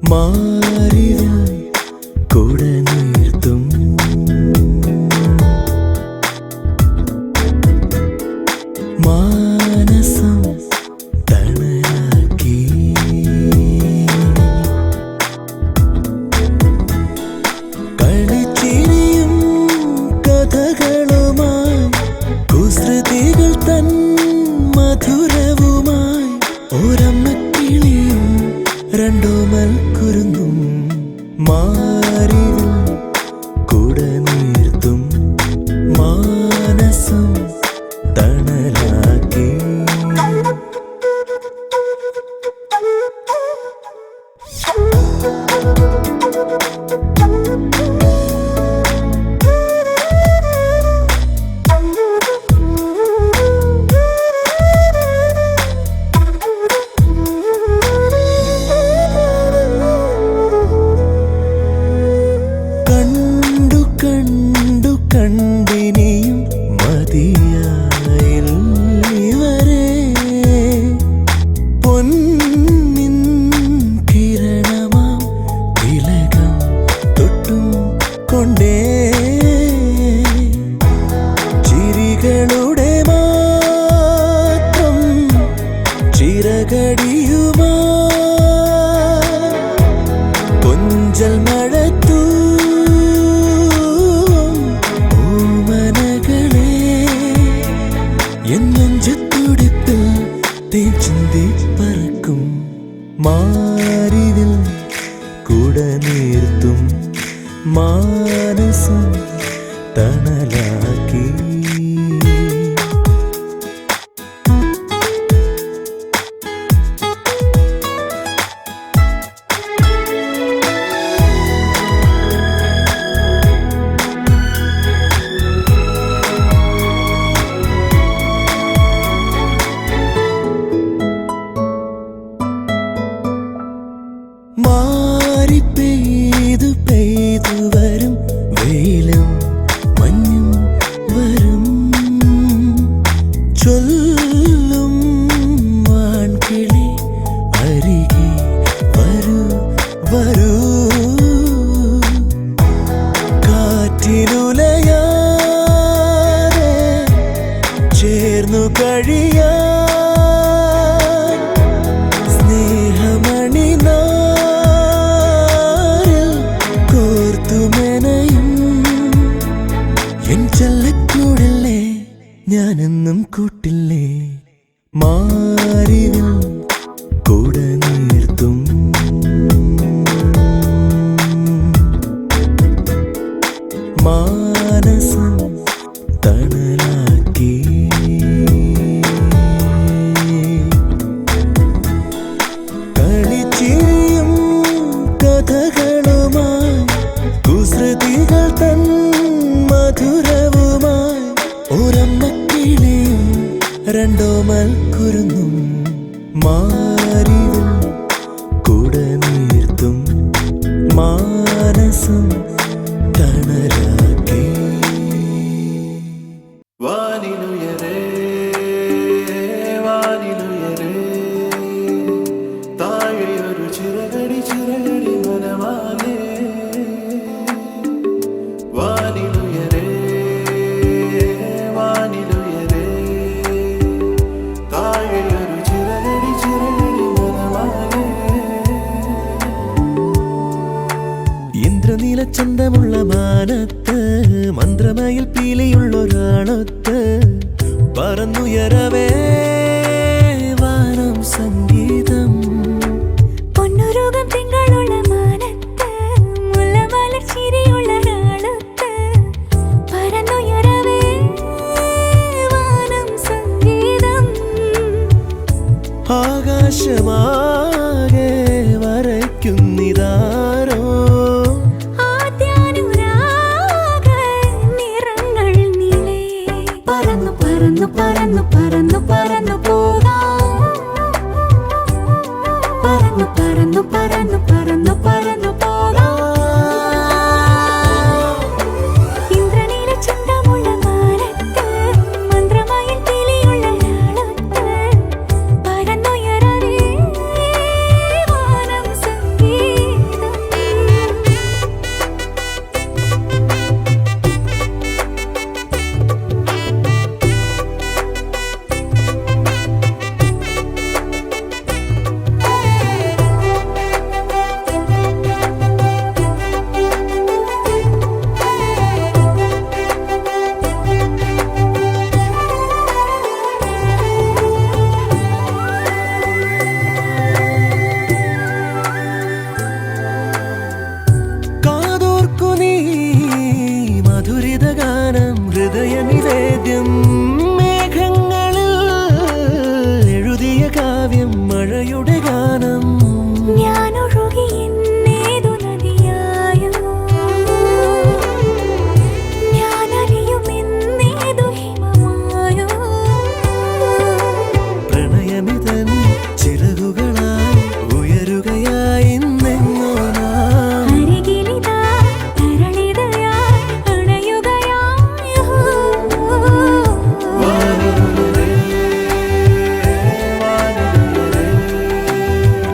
മാറിവിൽ കൂട നീർത്തും മാനസം തണലാക്കി കളിച്ചിരിയും കഥകളുമായി കുസൃതികൾ തൻ മധുരവുമായി ഒരമ്മക്കിളിയും രണ്ടോമൽ കുരുന്നും മാറിവിൽ കൂട നീർത്തും മാനസം തണലാക്കി കണ്ടിനിയും മതിയായിവരെ പൊന്നിൻ കിരണമാം തിലകം തൊട്ടും കൊണ്ടേ ചിരികളുടെ മാത്രം ചിറകടിയുമാ കൊഞ്ചൽ മഴത്തു നെഞ്ചത്തുടിപ്പിൽ തേൻ ചിന്തി പറക്കും മാറിവിൽ കൂട നീർത്തും മാനസം തണലാക്കി മാറി പെയ്തു പെയ്തു വരും വെയിലും മഞ്ഞും വരും ചൊല്ലും വാൻകിളി അരികെ വരൂ വരൂ കാറ്റിലുലയാതെ ചേർന്നു കഴിയാ ചല്ലക്കൂടല്ലേ ഞാനെന്നും കൂട്ടില്ലേ മാറിവിൽ കൂട നീർത്തും മാനസം തണലാക്കി കളിച്ചിരിയും കഥകളുമായി കുസൃതികൾ തൻ മധുരവുമായി ഒരമ്മക്കിളിയും രണ്ടോമൽ കുരുന്നും മാറിവിൽ കൂട നീർത്തും മാനസം തണലാക്കി വാനിലുയരേ വാനിലുയരേ താഴെയൊരു ചിറകടി ചിറകടി മനമാകെ വാനിലുയരേ വാനിലുയരേ താഴെയൊരു ചിറകടി ചിറകടി മനമാകെ ഇന്ദ്രനീലച്ചന്തമുള്ള മാനത്ത് മന്ത്രമയിൽ പീലിയുള്ളൊരാളൊത്ത് പറന്നുയരവേ വാനം സംഗീതം പൊന്നുരുകം തിങ്കളുള്ള മാനത്ത് മുല്ലമല ചിരിയുള്ളൊരാളൊത്ത് പറന്നുയരവേ വാനം സംഗീതം ആകാശമാകെ വരയ്ക്കുന്നിതാരോ ആദ്യാനുരാഗം പറന്നു പറന്നു പറന്നു പറന്നു പോകാം ഇന്ദ്രനീല ചന്തമുള്ള മാനത്ത് മന്ത്രമയിൽ കിളിയുള്ള രാളത്ത് പറന്നുയരവേ വാനം സംഗീതം കാതോർക്കു നീ മധുരിതഗാനം ഹൃദയനിവേദ്യം മേഘങ്ങളിൽ എഴുതിയ കാവ്യം മഴയുടെ ഗാനം ഞാനൊഴുകി എന്നേതു നദിയായോ ഞാനലിയും എന്നേതു ഹിമമായോ പ്രണയമിതൻ ചിറകുകളായി ഉയരുകയായി ഇന്നെങ്ങോ നാം. അരികിലിതാ തരളിതയായി അണയുകയായോ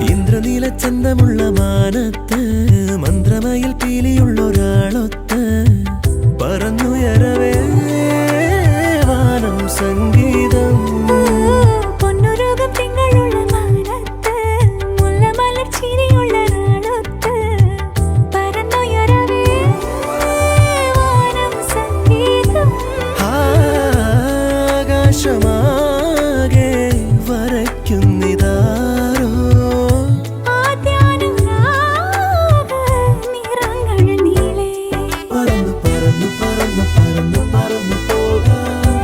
ഇന്ദ്രനീല ചന്തമുള്ള മാനത്ത് മന്ത്രമയിൽ പീലിയുള്ളൊരാളൊത്ത് പറന്നുയരവേ വാനം സംഗീതം പൊന്നുരുകം തിങ്കളുള്ള മാനത്ത് മുല്ലമലർ ചിരിയുള്ള നാളൊത്ത് പറന്നുയരവേ വാനം സംഗീതം ആകാശമാകെ വരയ്ക്കുന്നിതാരോ ആദ്യാനുരാഗ നിറങ്ങൾ നീളേ പറന്നു പറന്നു പറന്നു പറന്നു പറന്നു പോകാം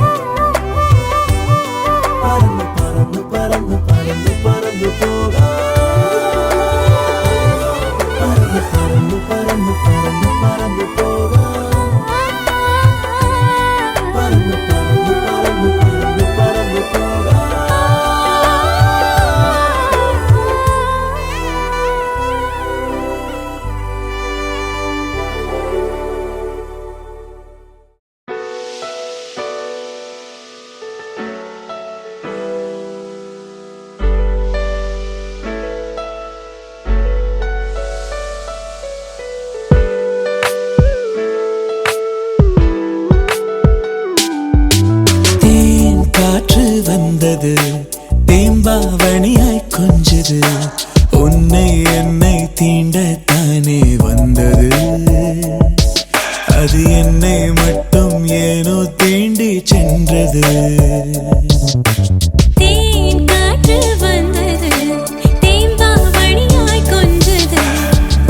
പറന്നു പറന്നു പറന്നു പറന്നു പറന്നു പോകാം പറന്നു പറന്നു പറന്നു പറന്നു പറന്നു പോകാം പറന്നു പറന്നു പറന്നു പറന്നു പറന്നു പോകാം தேன் காற்று வந்தது தேம்பாவணியாய் கொஞ்சது உன்னை என்னை தீண்டத்தானே வந்தது அது என்னை மட்டும் ஏனோ தீண்டி சென்றது தேன் காற்று வந்தது தேம்பாவணியாய் கொஞ்சது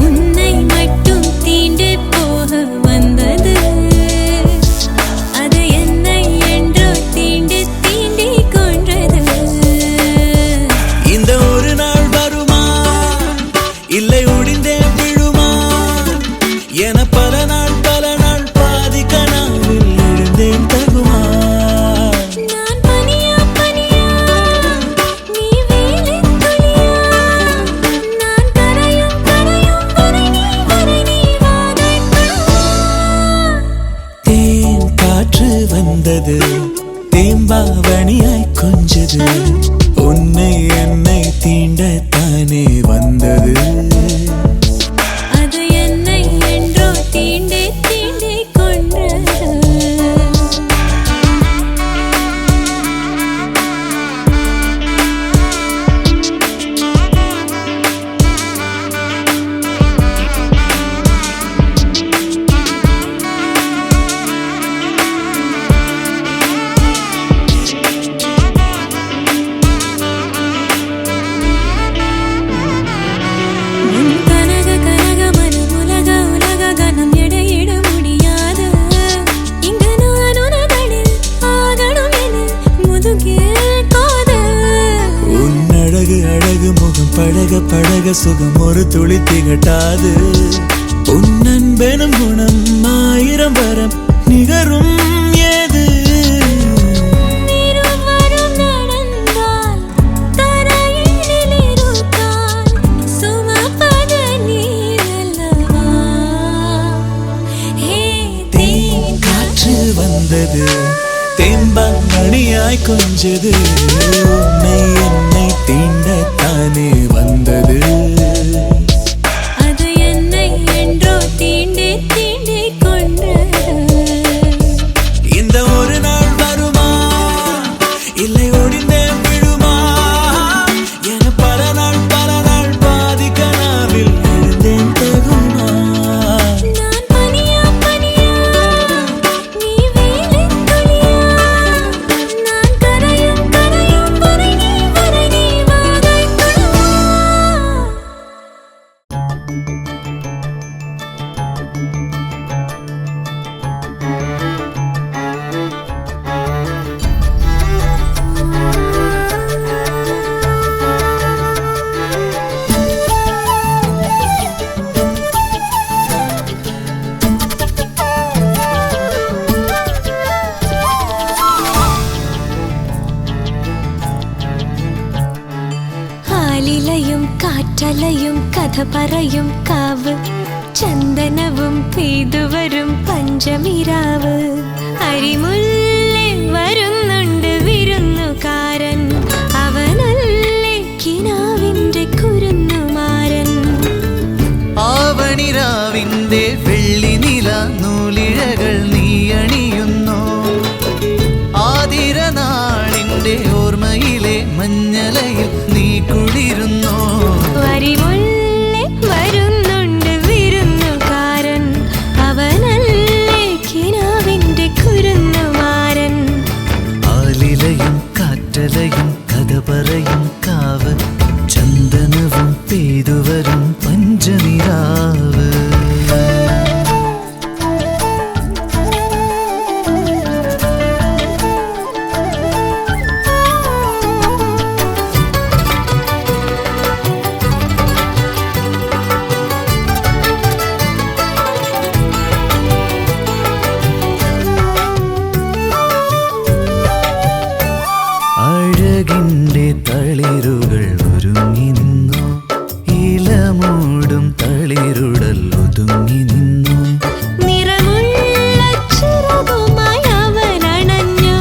உன்னை மட்டும் தீண்டு போக வந்தது அது என்னை என்றோ தீண்டி தீண்டி கொன்றது இந்த ஒரு நாள் வருமா இல்லை ஒடிந்தே விழுமா என பல நாள் பாதி கனாவில் எழுந்தேன் தகுமா நான் பனியா பனியா நீ வேலின் துளியா நான் கரையும் கரையும் வரை நீ வாதைப்பா தேன் காற்று வந்தது தேம்பாவணியாய் கொஞ்சது உன்னை என்னை தீண்டத்தானே வந்தது அது என்னை என்றோ தீண்டி தீண்டி கொன்றது கனக கனக மனம் உலக உலக கனம் எடையிட முடியாது இங்கு நான் உனதனில் ஆகணும் என முதுகில் காதல் உன் அழகு அழகு முகம் பழக பழக சுகம் ஒரு துளி திகட்டாது உன் அன்பெனும் குணம் ஆயிரம் வரம் நிகரும் ஏது இருவரும் நடந்தால் தரையில் இருக்கால் சும கொஞ்சது உன்னை என்னை தீண்டத்தானே வந்தது அது என்னை என்றோ தீண்டி தீண்டி கொண்டது இந்த ஒரு நாள் வருமா இல்லை ஒடிந்தே விழுமா என பல நாள் பாதி கனாவில் எழுந்தேன் தகுமா நான் பனியா பனியா நீ வேலித் துளியா நான் கரையும் கரையும் வரை நீ வாகை துளுவா ആലിലയും കാറ്റലയും കഥ പറയും കാവ് ചന്ദനവും പെയ്തുവരും പഞ്ചമിരാവ് അരിമുല്ലേ വരുന്നുണ്ട് വിരുന്നുകാരൻ അവനല്ലേ കിനാവിന്റെ കുരുന്നുമാരൻ ആവണിരാവിന്റെ വെള്ളിനില നൂലിഴകൾ നീ അണിയുന്നു ആതിരനാളിന്റെ ഓർമ്മയിലെ മഞ്ഞലയിൽ നീ കുളിരുന്നു അരിമുല്ലേ വരുന്നുണ്ട് വിരുന്നുകാരൻ അവനല്ലേ കിനാവിന്റെ കുരുന്നുമാരൻ ആലിലയും കാറ്റലയും കഥ പറയും കാവ് ചന്ദനവും പെയ്തുവരും പഞ്ചനിരാവ് അഴകിന്റെ തളിരുകൾ ഒരുങ്ങി നിന്നു ഇലമൂടും തളിരുടൽ ഒതുങ്ങി നിന്നു നിറമുള്ള ചിറകുമായി അവനണഞ്ഞു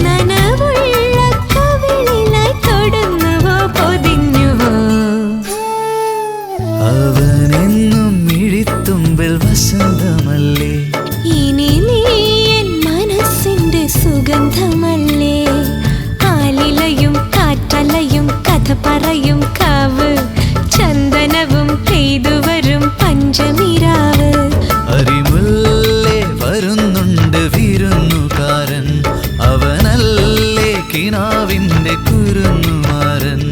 നനവുള്ള കവിളിലായി തൊടുന്നുവോ പൊതിഞ്ഞുവോ അവനെന്നും മിഴിത്തുമ്പിൽ വസന്തമല്ലേ ഇനി നീ എൻ മനസ്സിന്റെ സുഗന്ധമല്ലേ ആലിലയും കാറ്റലയും കഥ പറയും കാവ് ചന്ദനവും പെയ്തുവരും പഞ്ചമിരാവ് അരിമുല്ലേ വരുന്നുണ്ട് വിരുന്നുകാരൻ അവനല്ലേ കിനാവിന്റെ കുരുന്നുമാരൻ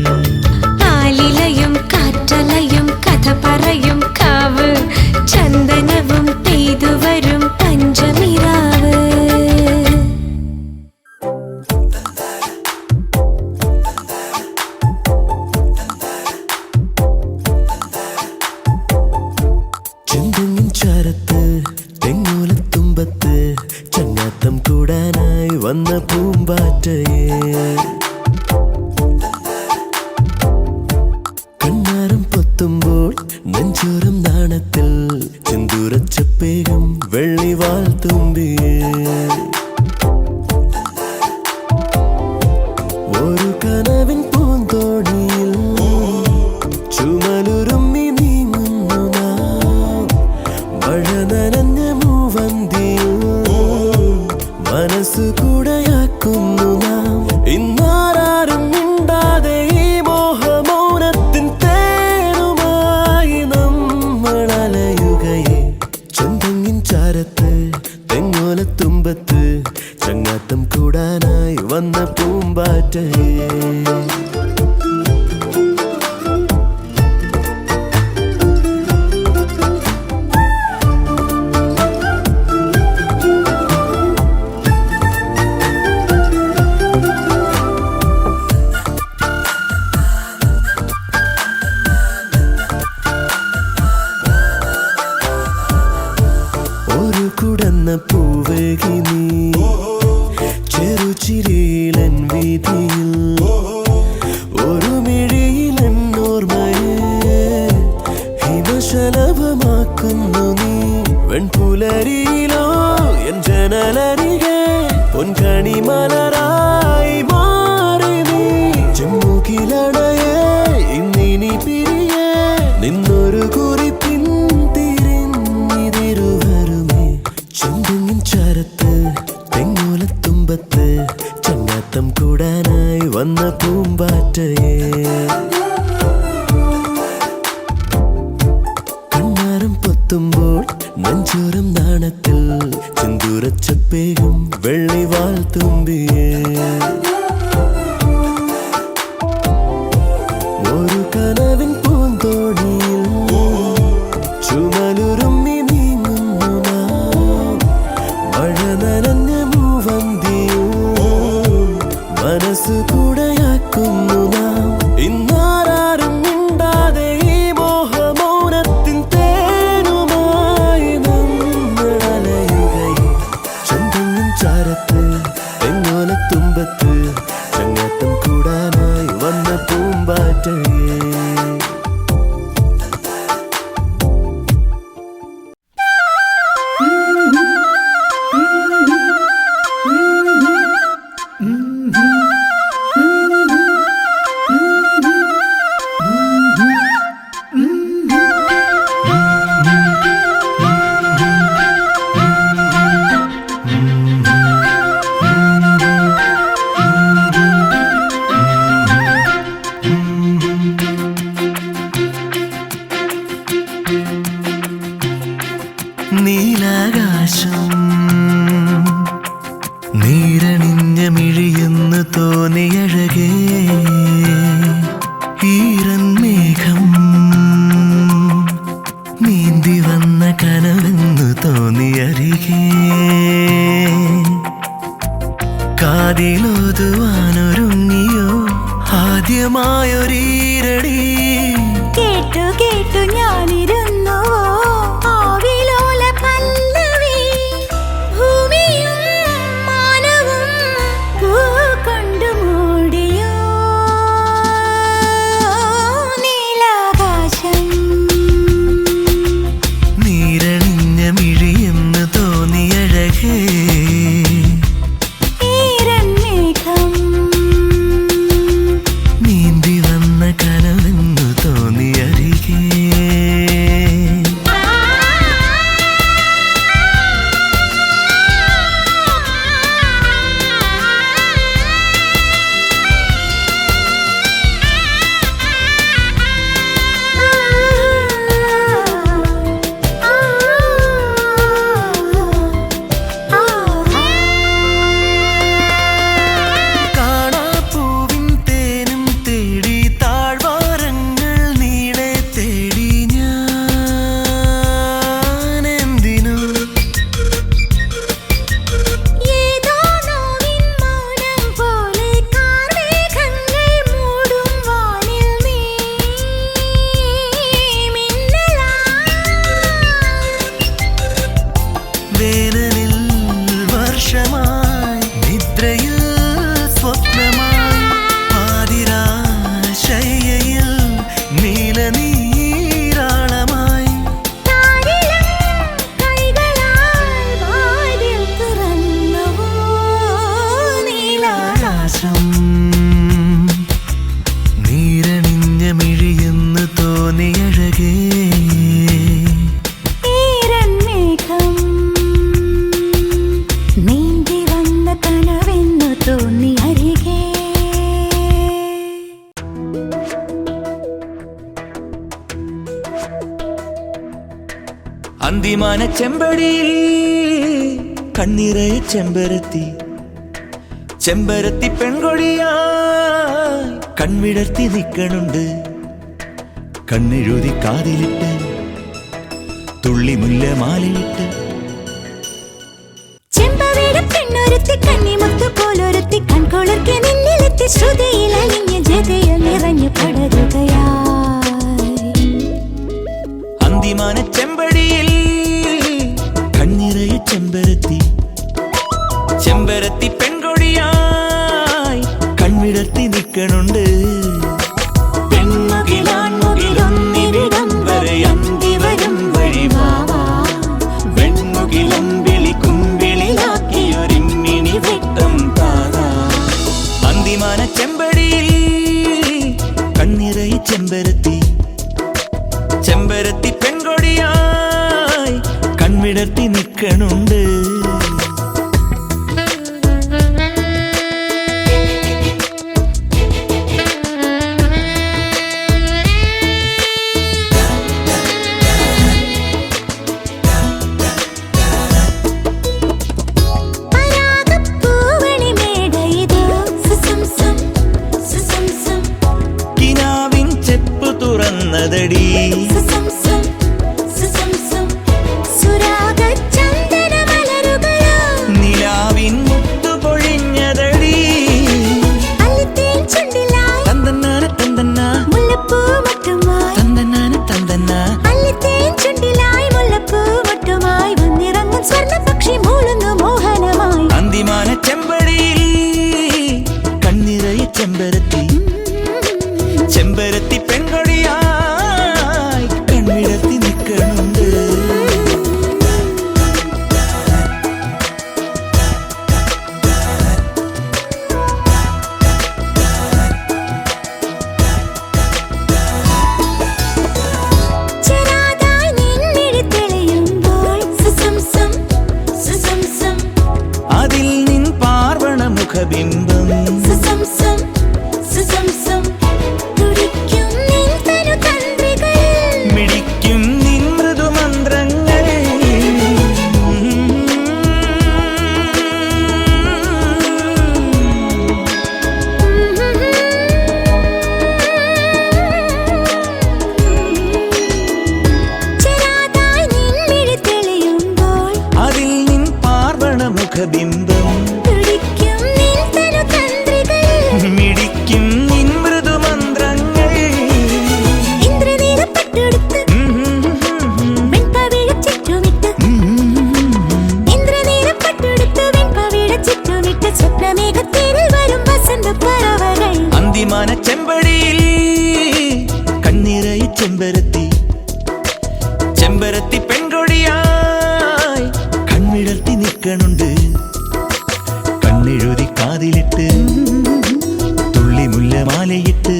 ആലിലയും കാറ്റലയും കഥ പറയും കാവ് ചന്ദനവും പെയ്തുവരും പഞ്ചമിരാവ് ചെന്തെങ്ങിൻ ചാരത്ത് തെങ്ങോലത്തുമ്പത്ത് ചങ്ങാത്തം കൂടാനായി വന്ന പൂമ്പാറ്റയെ കണ്ണാരം പൊത്തുമ്പോൾ നെഞ്ചോരം നാണത്തിൽ ചെന്തൂരച്ചപ്പേകം വെള്ളിവാൾ തുമ്പിയെ ഒരു കനവിൻ പൂന്തോണിയിൽ ചുമലുരുമ്മി നീങ്ങുന്നു നാം മഴ നനഞ്ഞ മൂവന്തിയിൽ മനസ്സു കൂടെയാക്കുന്നു നാം ഇന്നാരും മിണ്ടാതെ ഈ മോഹമൗനത്തിൻ തേനുമായി നമ്മൾ അലയുകയെ ചെന്തെങ്ങിൻ ചാരത്ത് തെങ്ങോലത്തുമ്പത്ത് ചങ്ങാത്തം കൂടാനായി വന്ന പൂമ്പാറ്റയെ ഒരു കുടന്ന പൂവേകി നീ ചെറുചിരിയിലൻ വീതിയിൽ ഒരു മിഴിയിലൻ ഓർമ്മയെ ഹിമശലഭമാക്കുന്നു നീ വെൺപുലരിയിലോ എൻ ജനലരികെ പൊൻകണി മലരായി എത്തുമ്പോൾ നെഞ്ചോരം നാണത്തിൽ ചെന്തുരച്ചപ്പേകും വെള്ളിവാൾ തുമ്പിയേ ഒരു കനവിൻ പൂന്തോണിയിൽ ചുമലുരുമ്മി നീങ്ങുന്നു നാം മഴ നനഞ്ഞ മൂവന്തിയോ മനസ്സ് കൂടെയാക്കുന്നു നാം ഇന്നാരും മിണ്ടാതെ ഈ മോഹമൗനത്തിൻ തേനുമായി നമ്മൾ അലയുകയും ചന്തങ്ങും ചാരത്ത് എങ്ങോലത്തുമ്പത്ത് ചങ്ങാത്തം കൂടാനായി വന്ന പൂമ്പാറ്റയെ നീലാകാശം നീരണിഞ്ഞ മിഴിയെന്ന് തോന്നിയഴകേ ഈരൻ മേഘം നീന്തി വന്ന കനവെന്നു തോന്നിയരികേ കാതിലോതുവാനൊരുങ്ങിയോ ആദ്യമായൊരീരടി കേട്ടു കേട്ടു ഞാനിരുന്നു ആവിലോല പല്ലവി ഭൂമിയും മാനവും പൂ കൊണ്ടു മൂടിയോ നീലാകാശം നീരണിഞ്ഞ മിഴിയെന്ന് തോന്നിയഴകേ ഈരൻ മേഘം നീന്തി വന്ന കനവെന്നു തോന്നിയരികേ കാണാപ്പൂവിൻ തേനും തേടി താഴ്വാരങ്ങൾ നീളെ തേടി ഞാൻ എന്തിനു ഏതോ നോവിൻ മൗനം പോലെ കാർമേഘങ്ങൾ മൂടും വാനിൽ നീ വേനലിൽ വർഷമായി നിദ്രയിൽ സ്വപ്നമായി ആതിരാശയ്യയിൽ നീലനീരാളമായി ആകാശം നീരണിഞ്ഞ മിഴിയെന്ന് തോന്നിയഴകേ നീന്തി വന്ന കനവെന്നു തോന്നി അരികെ അന്തിമാന ചെമ്പടിയിൽ കണ്ണിറയ ചെമ്പരത്തി ചെമ്പരത്തി പെൺകൊടിയായി കൺവിടർത്തി നിൽക്കണുണ്ട് കണ്ണെഴുതി കാതിലിട്ട് തുള്ളി മുല്ല മാലയിട്ട് ചെമ്പവേടം പെണ്ണൊരുത്തി കണ്ണിമുത്തു പോലൊരുത്തി കൺകൊളർക്കെ നിന്നിലെത്തി ശ്രുതിയിൽ അലിഞ്ഞ ജതയിൽ നിറഞ്ഞു പടരുകയായി അന്തിമാന ചെമ്പടിയിൽ കണ്ണിറയ ചെമ്പരത്തി ചെമ്പരത്തി പെൺകൊടിയായി കൺവിടർത്തി നിൽക്കണുണ്ട് പെൺമുകിലാൺമുകിലൊന്നിവിടം വരെ അന്തി വരും വഴിവാവാ വെൺമുകിലമ്പിളി കുമ്പിളിലാക്കിയൊരിമ്മിണി വെട്ടം താതാ അന്തിമാന ചെമ്പടിയിൽ കണ്ണിറയ ചെമ്പരത്തി ചെമ്പരത്തി പെൺകൊടിയായി കൺവിടർത്തി നിൽക്കണുണ്ട് വന്നതടി സുസംസം സുസംസം സുരാഗചന്ദന മലരുകളോ നിലാവിൻ മുത്തു പൊഴിഞ്ഞതടി അല്ലിത്തേൻ ചുണ്ടിലായി തന്തന്നാന തന്തന്ന മുല്ലപ്പൂ മൊട്ടുമായി തന്തന്നാന തന്തന്ന അല്ലിത്തേൻ ചുണ്ടിലായി മുല്ലപ്പൂ മൊട്ടുമായി വന്നിറങ്ങും സ്വർണ്ണപക്ഷി മൂളുന്നു മോഹനമായി അന്തിമാന ചെമ്പടിയിൽ കണ്ണിറയ ചെമ്പരത്തി ചെമ്പരത്തി പെൺകൊടിയായി കൺവിടത്തി നിൽക്കണുണ്ട് ചെറാതായി നിൻമിഴി തെളിയുമ്പോൾ സുസംസം സുസംസം അതിൽ നിൻ പാർവണ മുഖബിംബം സുസംസം സുസംസം തുടിക്കും നിൻ തനു തന്ത്രികൾ മിടിക്കും നിൻ മൃദുമന്ത്രങ്ങൾ ചെറാതായി നിൻമിഴി തെളിയുമ്പോൾ അതിൽ നിൻ പാർവണ മുഖബിംബം തുടിക്കും നിൻ തനു തന്ത്രികൾ മിടിക്കും നിൻ മൃദുമന്ത്രങ്ങൾ ഇന്ദ്രനീലപ്പട്ടുടുത്ത് വെൺപവിഴ ചുറ്റുമിട്ട് ഇന്ദ്രനീലപ്പട്ടുടുത്ത് വെൺപവിഴ ചുറ്റുമിട്ട് സ്വപ്നമേഘത്തേരിൽ വരും വസന്ത പറവകൾ അന്തിമാന ചെമ്പടിയിൽ കണ്ണിറയ ചെമ്പരത്തി ചെമ്പരത്തി പെൺകൊടിയായി കൺവിടർത്തി നിൽക്കണുണ്ട് കണ്ണെഴുതി കാതിലിട്ട് തുള്ളി മുല്ലമാലയിട്ട്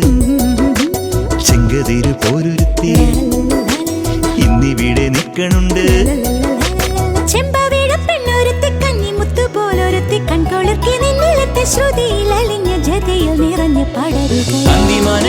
ചെങ്കതിര് പോരുരുത്തി ഇന്നിവിടെ നിൽക്കണുണ്ട് ചെമ്പവിഴ പെണ്ണൊരുത്തി കന്നിമുത്തു പോലൊരുത്തി കൺകൊളിർക്കി നിന്നിലത്തെ ശ്രുതിയിൽ അലിഞ്ഞ ജതിയിൽ നിറഞ്ഞ പടരുക അന്തിമാന